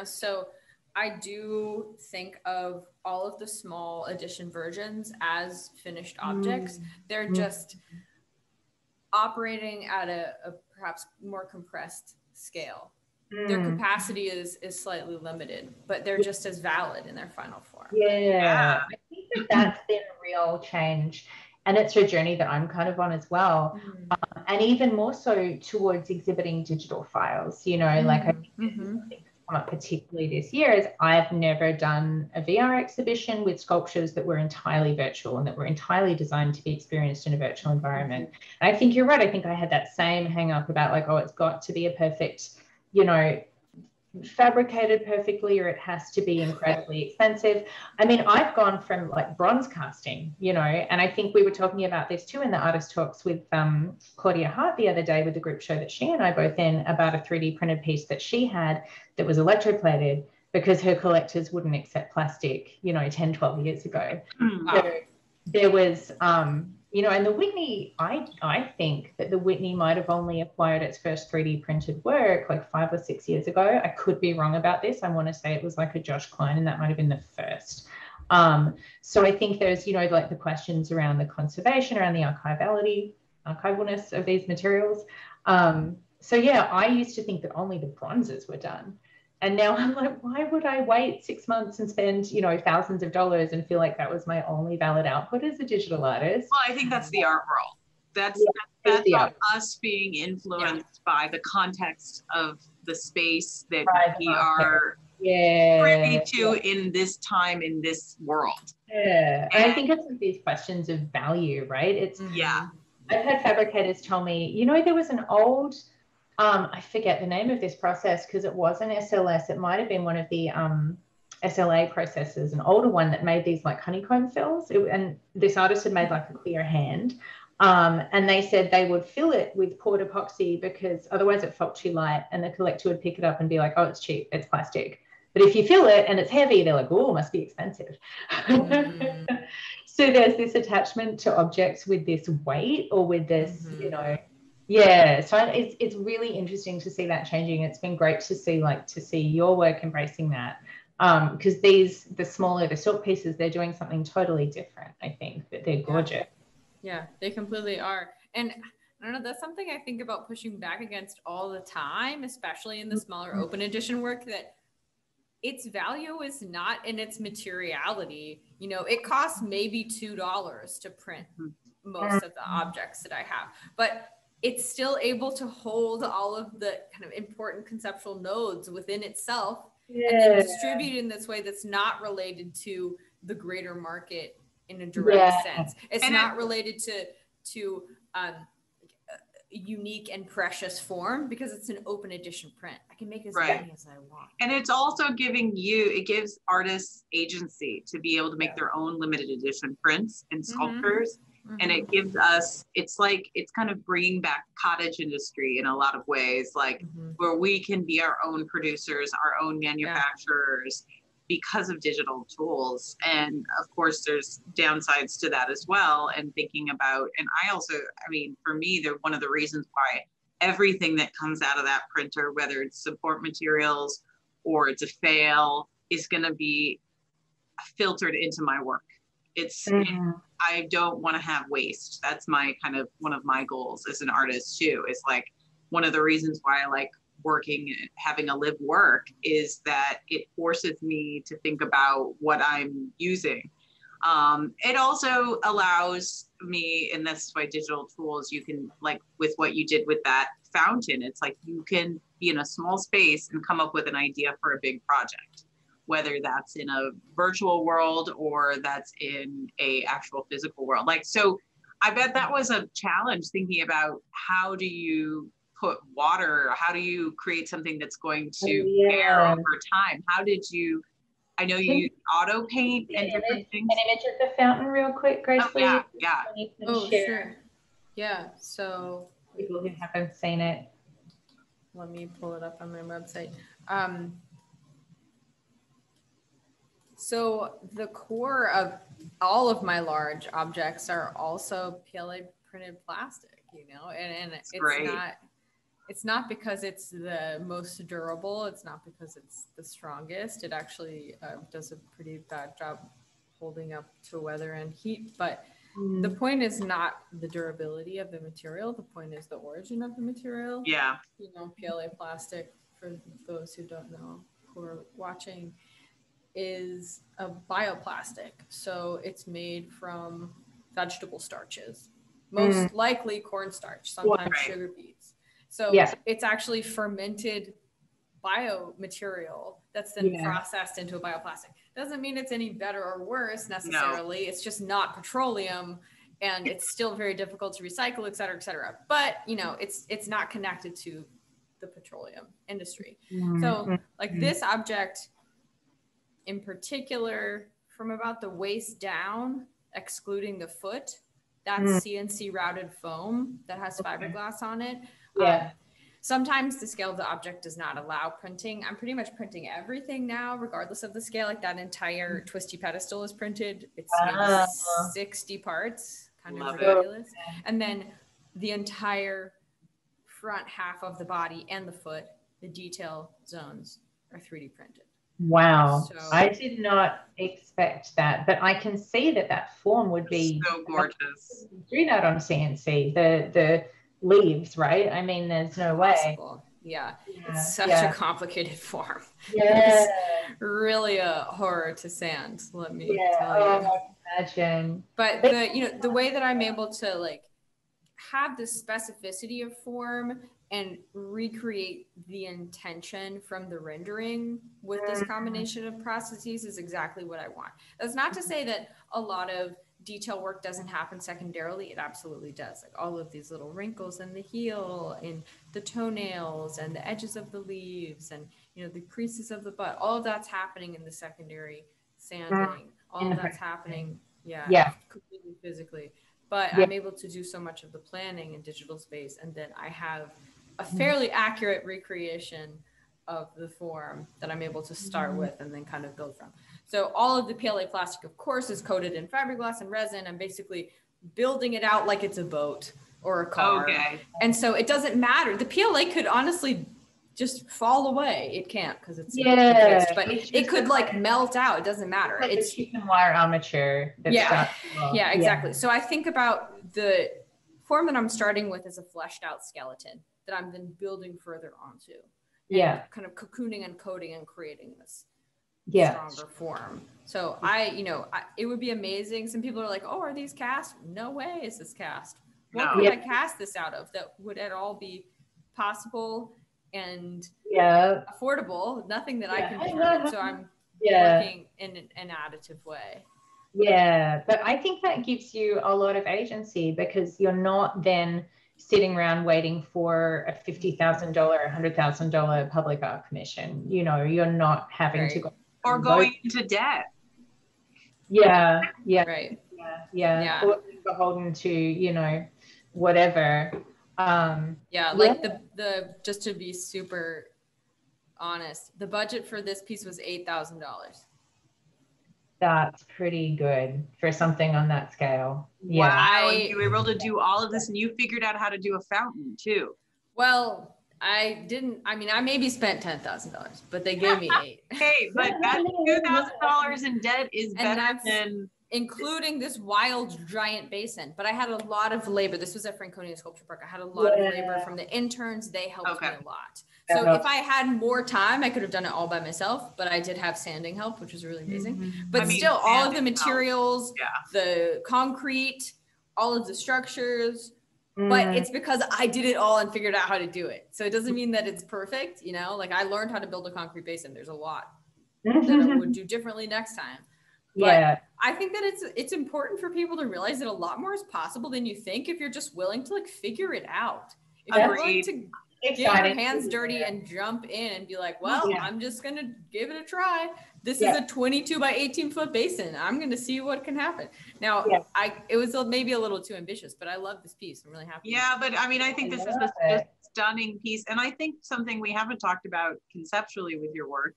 so I do think of all of the small edition versions as finished objects. They're just operating at a perhaps more compressed scale. Their capacity is slightly limited, but they're just as valid in their final form. I think that's been a real change. And it's a journey that I'm kind of on as well. And even more so towards exhibiting digital files, like I think something that's come up particularly this year is I've never done a VR exhibition with sculptures that were entirely virtual and that were entirely designed to be experienced in a virtual environment. And I think you're right. I think I had that same hang up about like, it's got to be a perfect, fabricated perfectly, or it has to be incredibly expensive. I mean, I've gone from like bronze casting, and I think we were talking about this too in the artist talks with Claudia Hart the other day with the group show that she and I both in, about a 3D printed piece that she had that was electroplated because her collectors wouldn't accept plastic, 10, 12 years ago. So there was, and the Whitney, I think that the Whitney might have only acquired its first 3D printed work like 5 or 6 years ago. I could be wrong about this. I want to say it was like a Josh Klein, and that might have been the first. So I think there's, like the questions around the conservation, around the archivalness of these materials. So yeah, I used to think that only the bronzes were done. And now I'm like, why would I wait 6 months and spend, thousands of dollars and feel like that was my only valid output as a digital artist? Well, I think that's the art world. That's us being influenced by the context of the space that Right, we are privy to in this time, in this world. Yeah, and I think it's these questions of value, right? It's I've had fabricators tell me, you know, there was an old, I forget the name of this process because it wasn't SLS. It might have been one of the SLA processes, an older one that made these like honeycomb fills. And this artist had made like a clear hand. And they said they would fill it with poured epoxy because otherwise it felt too light, and the collector would pick it up and be like, oh, it's cheap, it's plastic. But if you fill it and it's heavy, they're like, oh, it must be expensive. So there's this attachment to objects with this weight or with this, you know, so it's really interesting to see that changing. It's been great to see your work embracing that, because the smaller the silk pieces, they're doing something totally different, I think, but they're gorgeous. Yeah, they completely are. And I don't know, that's something I think about pushing back against all the time, especially in the smaller open edition work, that its value is not in its materiality. You know, it costs maybe $2 to print most of the objects that I have, but it's still able to hold all of the kind of important conceptual nodes within itself and then distribute in this way that's not related to the greater market in a direct sense. It's not related to unique and precious form because it's an open edition print. I can make as many as I want. And it's also it gives artists agency to be able to make their own limited edition prints and sculptures. And it gives us, it's kind of bringing back cottage industry in a lot of ways, like where we can be our own producers, our own manufacturers because of digital tools. And of course there's downsides to that as well. And thinking about, and I mean, for me, they're one of the reasons why everything that comes out of that printer, whether it's support materials or it's a fail, is going to be filtered into my work. I don't want to have waste. That's my kind of one of my goals as an artist too. Is like one of the reasons why I like working, having a live work, is that it forces me to think about what I'm using. It also allows me, and that's why digital tools, you can, like with what you did with that fountain, it's like you can be in a small space and come up with an idea for a big project, whether that's in a virtual world or that's in a actual physical world. Like, so I bet that was a challenge, thinking about how do you put water, how do you create something that's going to air over time? How did you, I know you use auto paint and different things. An image of the fountain real quick, Gracelee? Sure. Yeah, so people who haven't seen it, let me pull it up on my website. So the core of all of my large objects are also PLA printed plastic, you know, and it's not because it's the most durable. It's not because it's the strongest. It actually does a pretty bad job holding up to weather and heat. But the point is not the durability of the material. The point is the origin of the material. Yeah. You know, PLA plastic, for those who don't know, who are watching, is a bioplastic. So it's made from vegetable starches, most likely cornstarch, sometimes sugar beets. So it's actually fermented biomaterial that's then processed into a bioplastic. Doesn't mean it's any better or worse necessarily. No. It's just not petroleum, and it's still very difficult to recycle, et cetera, et cetera. But, you know, it's not connected to the petroleum industry. So like this object in particular, from about the waist down, excluding the foot, that's CNC routed foam that has fiberglass on it. Sometimes the scale of the object does not allow printing. I'm pretty much printing everything now, regardless of the scale. Like that entire twisty pedestal is printed. It's maybe 60 parts, kind of ridiculous. And then the entire front half of the body and the foot, the detail zones, are 3D printed. Wow. So, I did not expect that, but I can see that form would be so gorgeous. Do that on CNC, the leaves, right? I mean, there's no way. Yeah. It's such a complicated form. It's really a horror to sand, let me tell you. Imagine. But the way that I'm able to like have the specificity of form and recreate the intention from the rendering with this combination of processes is exactly what I want. That's not to say that a lot of detail work doesn't happen secondarily. It absolutely does. Like all of these little wrinkles in the heel and the toenails and the edges of the leaves and, you know, the creases of the butt, all of that's happening in the secondary sanding. All of that's happening, completely physically. But I'm able to do so much of the planning in digital space, and then I have a fairly accurate recreation of the form that I'm able to start with and then kind of build from. So all of the PLA plastic, of course, is coated in fiberglass and resin. I'm basically building it out like it's a boat or a car. Okay. And so it doesn't matter. The PLA could honestly just fall away. It can't because it's fixed, but it could like melt out. It doesn't matter. Like it's chicken wire armature. Yeah, exactly. So I think about the form that I'm starting with as a fleshed out skeleton that I'm then building further onto. And kind of cocooning and coating and creating this stronger form. So it would be amazing. Some people are like, oh, are these cast? No way is this cast. What could I cast this out of that would at all be possible and affordable? Nothing that I can determine. So I'm working in an additive way. Yeah, but I think that gives you a lot of agency because you're not then sitting around waiting for a $50,000, $100,000 public art commission. You know, you're not having to go or going into debt. Yeah. Right. Yeah. Or beholden to, you know, whatever. The just to be super honest, the budget for this piece was $8,000. That's pretty good for something on that scale. Wow. And you were able to do all of this and you figured out how to do a fountain too. Well, I maybe spent $10,000, but they gave me $8,000. Hey, but that $2,000 in debt is better than including this wild giant basin. But I had a lot of labor. This was at Franconia Sculpture Park. I had a lot of labor from the interns. They helped me a lot. So if I had more time, I could have done it all by myself, but I did have sanding help, which was really amazing. But still, all of the materials, the concrete, all of the structures, but it's because I did it all and figured out how to do it. So it doesn't mean that it's perfect, you know, like I learned how to build a concrete basin. There's a lot that I would do differently next time. But I think that it's important for people to realize that a lot more is possible than you think if you're just willing to like figure it out. If you're willing to get your hands dirty and jump in and be like, well, I'm just going to give it a try. This is a 22 by 18 foot basin. I'm going to see what can happen. Now, it was maybe a little too ambitious, but I love this piece. I'm really happy. Yeah, but I mean, I think this is a stunning piece. And I think something we haven't talked about conceptually with your work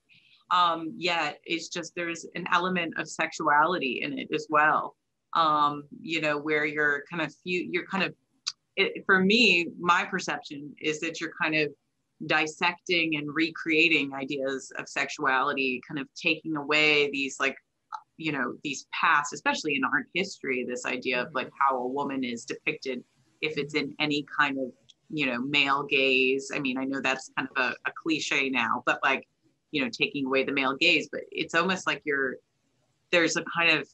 yet is just there's an element of sexuality in it as well. You know, where you're kind of for me, my perception is that you're kind of dissecting and recreating ideas of sexuality, kind of taking away these like, you know, these past, especially in art history, this idea of like how a woman is depicted if it's in any kind of, you know, male gaze. I mean, I know that's kind of a cliche now, but like, you know, taking away the male gaze, but it's almost like there's a kind of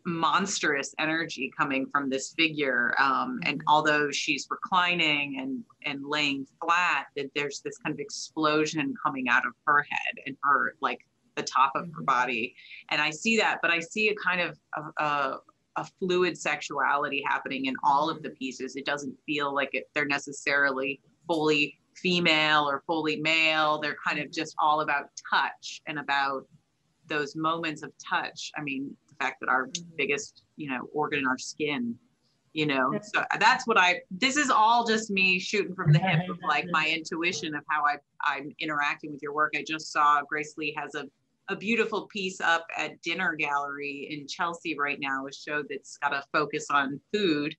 monstrous energy coming from this figure, and although she's reclining and laying flat, that there's this kind of explosion coming out of her head and her like the top of her body, and I see that, but I see a kind of a fluid sexuality happening in all of the pieces. It doesn't feel like they're necessarily fully female or fully male. They're kind of just all about touch and about those moments of touch. I mean, the fact that our biggest, you know, organ in our skin, you know, so that's what this is all just me shooting from the hip of like my intuition of how I'm interacting with your work. I just saw Gracelee has a beautiful piece up at Dinner Gallery in Chelsea right now, a show that's got a focus on food.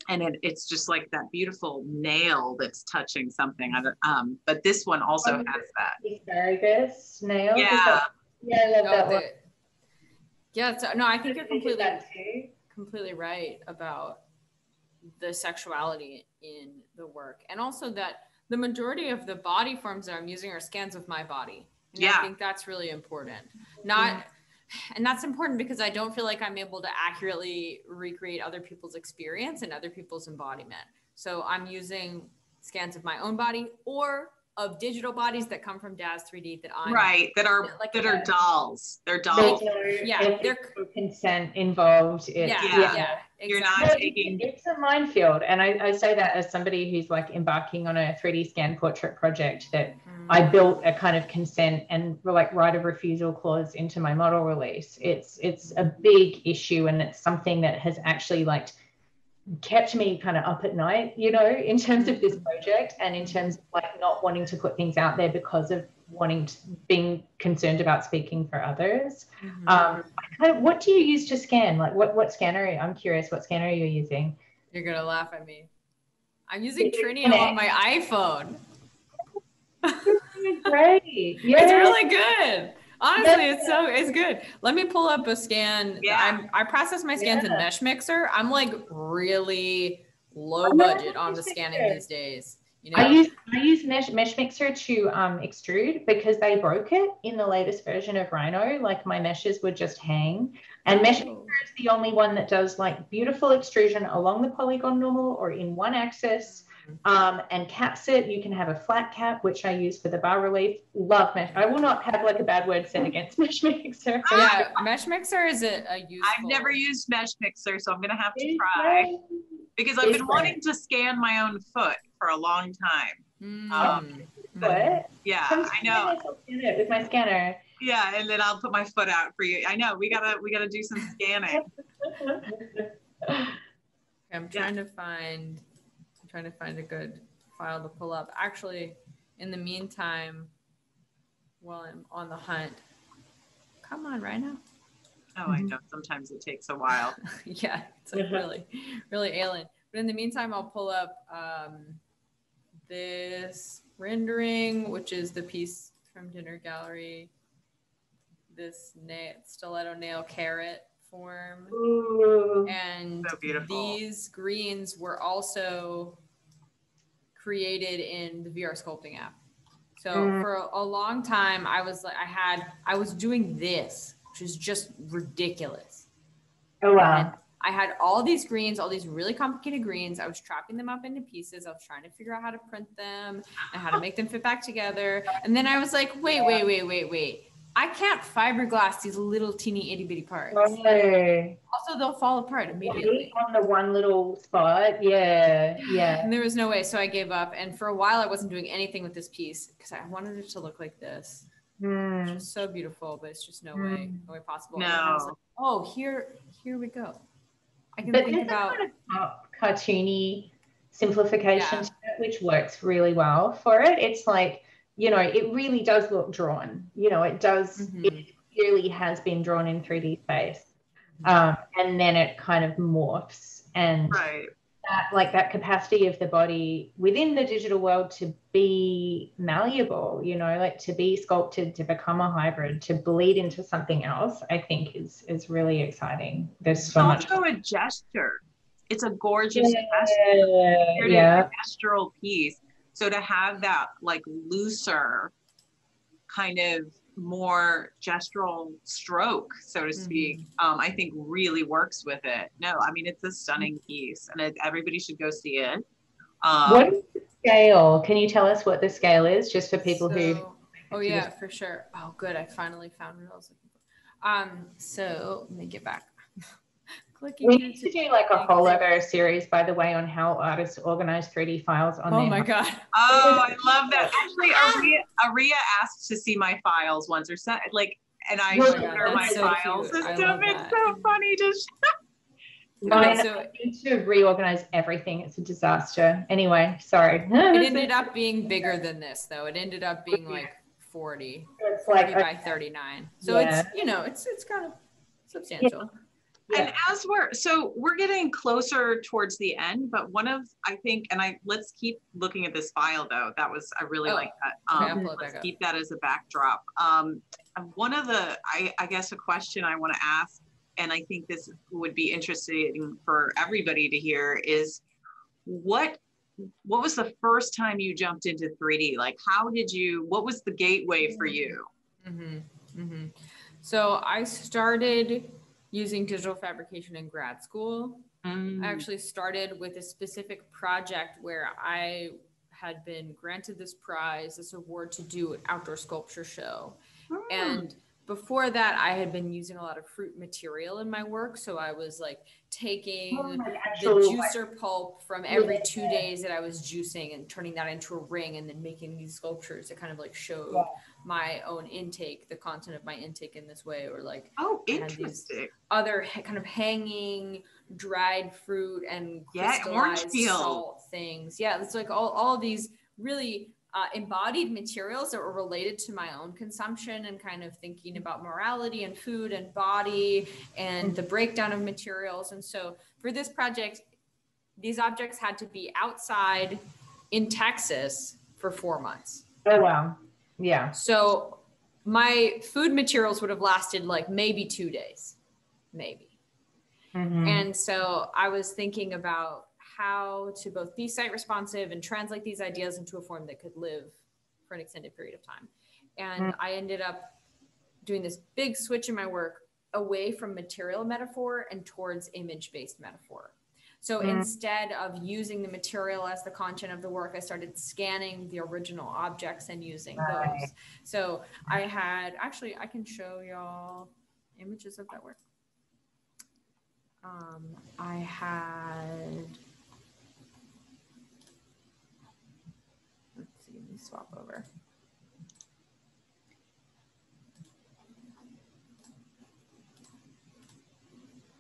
And it's just like that beautiful nail that's touching something. But this one also has that. Asparagus nail. Yeah. I love that one. Yeah. So, no, I think you're completely right about the sexuality in the work. And also that the majority of the body forms that I'm using are scans of my body. And I think that's really important. And that's important because I don't feel like I'm able to accurately recreate other people's experience and other people's embodiment. So I'm using scans of my own body or of digital bodies that come from DAZ 3D that I'm that are dolls. They're dolls. There's consent involved. Exactly. You're not taking. It's a minefield, and I say that as somebody who's like embarking on a 3D scan portrait project that I built a kind of consent and like right of refusal clause into my model release. It's a big issue, and it's something that has actually like kept me kind of up at night, you know, in terms of this project, and in terms of like not wanting to put things out there because of being concerned about speaking for others. What do you use to scan? Like what scanner? I'm curious, what scanner are you using? You're gonna laugh at me. I'm using Trinium on my iPhone. Great. Yeah. It's really good. Honestly, it's good. Let me pull up a scan. I process my scans in Mesh Mixer. I'm like really low budget on the scanning these days. You know? I use Mesh Mixer to extrude because they broke it in the latest version of Rhino. Like my meshes would just hang. And Mesh Mixer is the only one that does like beautiful extrusion along the polygon normal or in one axis. And caps it. You can have a flat cap, which I use for the bas relief. Love Mesh. I will not have like a bad word said against Mesh Mixer. Yeah, Mesh Mixer is a useful. I've never used Mesh Mixer, so I'm gonna have to try because I've been wanting to scan my own foot for a long time. What? Yeah, I know. I'll scan it with my scanner. Yeah, and then I'll put my foot out for you. I know we gotta do some scanning. I'm trying to find a good file to pull up. Actually, in the meantime, while I'm on the hunt, come on, Rhino. Oh, I know. Sometimes it takes a while. Yeah, it's like really alien. But in the meantime, I'll pull up this rendering, which is the piece from Dinner Gallery. This stiletto nail carrot form. Ooh. And so beautiful. These greens were also created in the VR sculpting app. So for a long time, I was doing this, which is just ridiculous. Oh wow. And I had all these greens, all these really complicated greens. I was chopping them up into pieces. I was trying to figure out how to print them and how to make them fit back together. And then I was like, wait. I can't fiberglass these little teeny itty bitty parts. Okay. Also, they'll fall apart immediately. On the one little spot. Yeah. And there was no way. So I gave up. And for a while, I wasn't doing anything with this piece because I wanted it to look like this. It's just so beautiful, but it's just no way possible. No. And I was like, oh, here we go. I can But think about kind of cartoony simplification to it, which works really well for it. It's like, you know, it really does look drawn. You know, it does. It clearly has been drawn in 3D space, and then it kind of morphs, and that capacity of the body within the digital world to be malleable. You know, like to be sculpted, to become a hybrid, to bleed into something else. I think is really exciting. There's so much. Also a gesture. It's a gorgeous gestural piece. So to have that like looser kind of more gestural stroke, so to speak, I think really works with it. No, I mean, it's a stunning piece and everybody should go see it. What is the scale? Can you tell us what the scale is just for people who... Oh yeah, for sure. Oh good, I finally found what I was looking for. So let me get back. We need to do like a whole other series, by the way, on how artists organize 3D files on their... Oh my God. Oh, I love that. Actually, Aria asked to see my files once or so, like, and I showed her my files and stuff. It's so funny to I need to reorganize everything. It's a disaster. Anyway, sorry. It ended up being bigger than this, though. It ended up being like 40. It's like 40 by 39. So it's, you know, it's kind of substantial. And as we're getting closer towards the end, but one of, I think, and let's keep looking at this file though. I really like that. Let's keep that as a backdrop. One of the, I guess a question I want to ask, and I think this would be interesting for everybody to hear is what was the first time you jumped into 3D? Like, what was the gateway for you? So I started using digital fabrication in grad school. I actually started with a specific project where I had been granted this prize, this award to do an outdoor sculpture show. And before that, I had been using a lot of fruit material in my work. So I was like taking the juicer pulp from every 2 days that I was juicing and turning that into a ring and then making these sculptures that kind of like showed my own intake, the content of my intake in this way, or like interesting. Other kind of hanging dried fruit and crystallized salt things. Yeah, it's like all of these really embodied materials that were related to my own consumption and kind of thinking about morality and food and body and the breakdown of materials. And so for this project, these objects had to be outside in Texas for 4 months. Oh, wow. Yeah. So my food materials would have lasted like maybe 2 days, maybe. And so I was thinking about how to both be site responsive and translate these ideas into a form that could live for an extended period of time. And I ended up doing this big switch in my work away from material metaphor and towards image-based metaphor. So instead of using the material as the content of the work, I started scanning the original objects and using those. So I had, actually, I can show y'all images of that work. I had, let's see, let me swap over.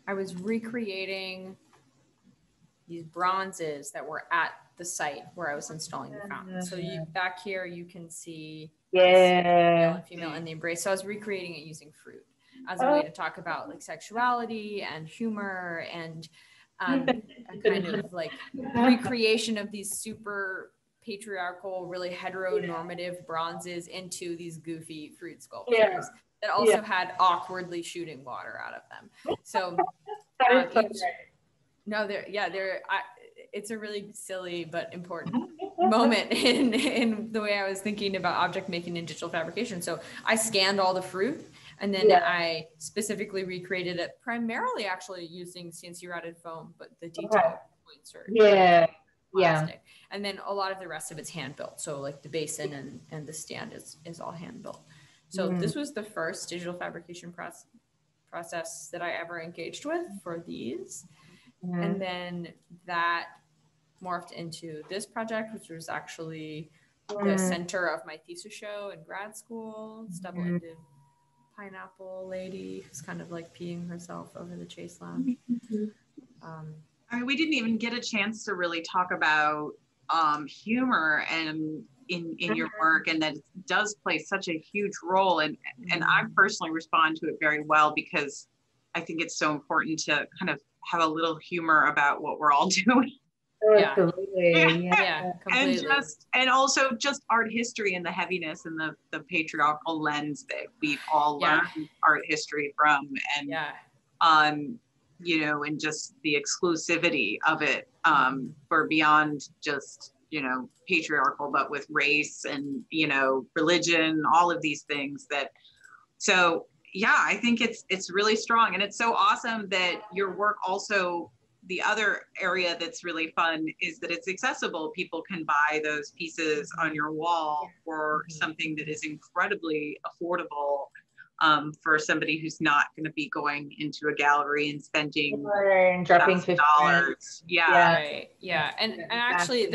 I was recreating these bronzes that were at the site where I was installing the fountain. So back here, you can see male and female in the embrace. So I was recreating it using fruit as a way to talk about like sexuality and humor and a kind of like recreation of these super patriarchal, really heteronormative bronzes into these goofy fruit sculptures that also had awkwardly shooting water out of them. So it's a really silly but important moment in the way I was thinking about object making in digital fabrication. So I scanned all the fruit and then I specifically recreated it primarily actually using CNC routed foam, but the detail points are plastic. And then a lot of the rest of it's hand built. So like the basin and the stand is all hand built. So this was the first digital fabrication process that I ever engaged with for these. And then that morphed into this project, which was actually the center of my thesis show in grad school. It's double-ended pineapple lady who's kind of like peeing herself over the chase lounge. I mean, we didn't even get a chance to really talk about humor and in your work, and that it does play such a huge role. And I personally respond to it very well because I think it's so important to kind of have a little humor about what we're all doing. Completely. And also just art history and the heaviness and the patriarchal lens that we've all learned art history from, and you know, and just the exclusivity of it for beyond just, you know, patriarchal, but with race and, you know, religion, all of these things that, so yeah, I think it's really strong. And it's so awesome that your work also, the other area that's really fun is that it's accessible. People can buy those pieces on your wall for something that is incredibly affordable for somebody who's not going to be going into a gallery and spending and dropping $50. And actually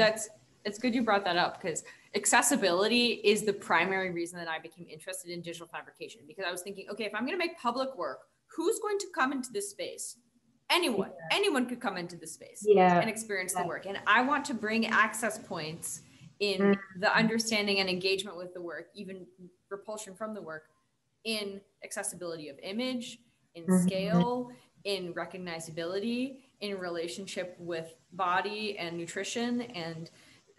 it's good you brought that up, because accessibility is the primary reason that I became interested in digital fabrication, because I was thinking, okay, if I'm going to make public work, who's going to come into this space? Anyone could come into the space and experience the work. And I want to bring access points in the understanding and engagement with the work, even repulsion from the work, in accessibility of image, in scale, in recognizability, in relationship with body and nutrition. And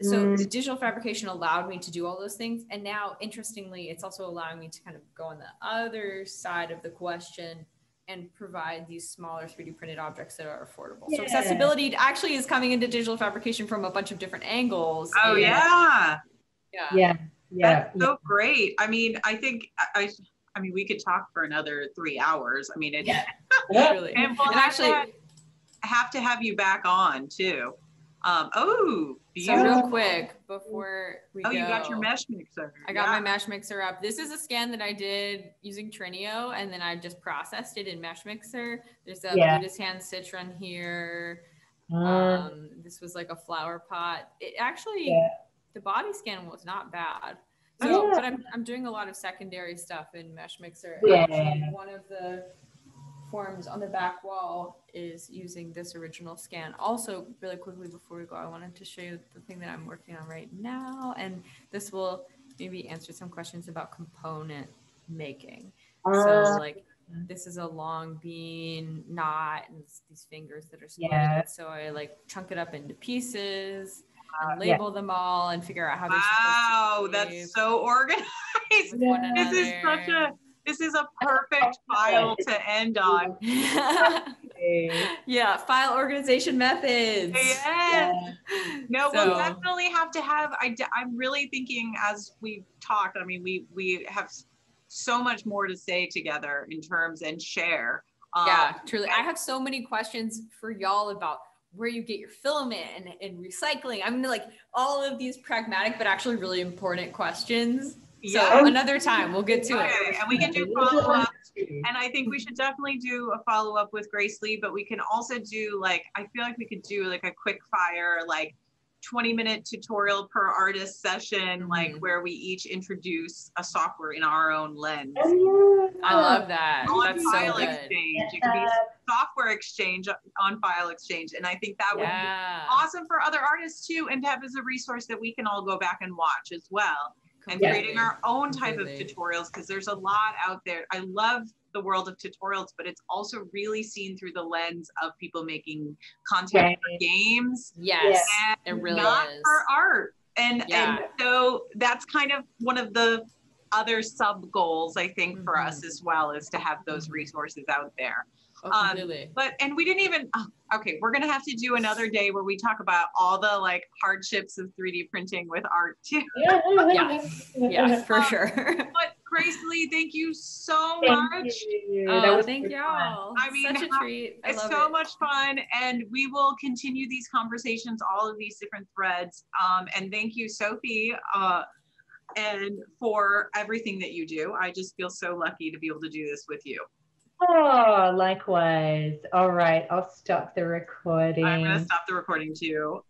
so the digital fabrication allowed me to do all those things. And now, interestingly, it's also allowing me to kind of go on the other side of the question and provide these smaller 3D printed objects that are affordable. So accessibility actually is coming into digital fabrication from a bunch of different angles. That's so great. I mean, I think I mean, we could talk for another 3 hours. I mean, it, Truly. and we'll And actually, have to have you back on too. Oh, so beautiful. real quick before we go. You got your mesh mixer. I got my mesh mixer up. This is a scan that I did using Trinio, and then I just processed it in mesh mixer. There's a Buddhist hand citron here. This was like a flower pot. It actually, the body scan was not bad. So, but I'm doing a lot of secondary stuff in mesh mixer. Actually, one of the forms on the back wall is using this original scan. Also, really quickly before we go, I wanted to show you the thing that I'm working on right now, and this will maybe answer some questions about component making. So like this is a long bean knot and these fingers that are split. So I like chunk it up into pieces and label them all and figure out how they're supposed to behave. That's so organized. This is a perfect file to end on. Yeah, file organization methods. Yes. No, we'll definitely have to have, I'm really thinking as we've talked, I mean, we have so much more to say together in terms and share. Yeah, truly. I have so many questions for y'all about where you get your filament and recycling. I mean, like all of these pragmatic, but actually really important questions. So another time we'll get to it. And we can do follow-up. And I think we should definitely do a follow-up with Gracelee, but we can also do like, I feel like we could do like a quick fire, like 20-minute tutorial per artist session, like where we each introduce a software in our own lens. I love that. On file exchange. It could be software exchange on file exchange. And I think that would be awesome for other artists too, and to have as a resource that we can all go back and watch as well. And creating our own type of tutorials, because there's a lot out there. I love the world of tutorials, but it's also really seen through the lens of people making content for games. Yes, it really not is. for art. And so that's kind of one of the other sub goals, I think, for us as well, is to have those resources out there. And we didn't even, okay, we're gonna have to do another day where we talk about all the like hardships of 3D printing with art too. Yeah, for sure. But Gracelee, thank you so much. Thank y'all. I mean, such a treat. It's so much fun, and we will continue these conversations, all of these different threads. And thank you, Sophie, and for everything that you do. I just feel so lucky to be able to do this with you. Oh, likewise. All right, I'll stop the recording. I'm going to stop the recording too.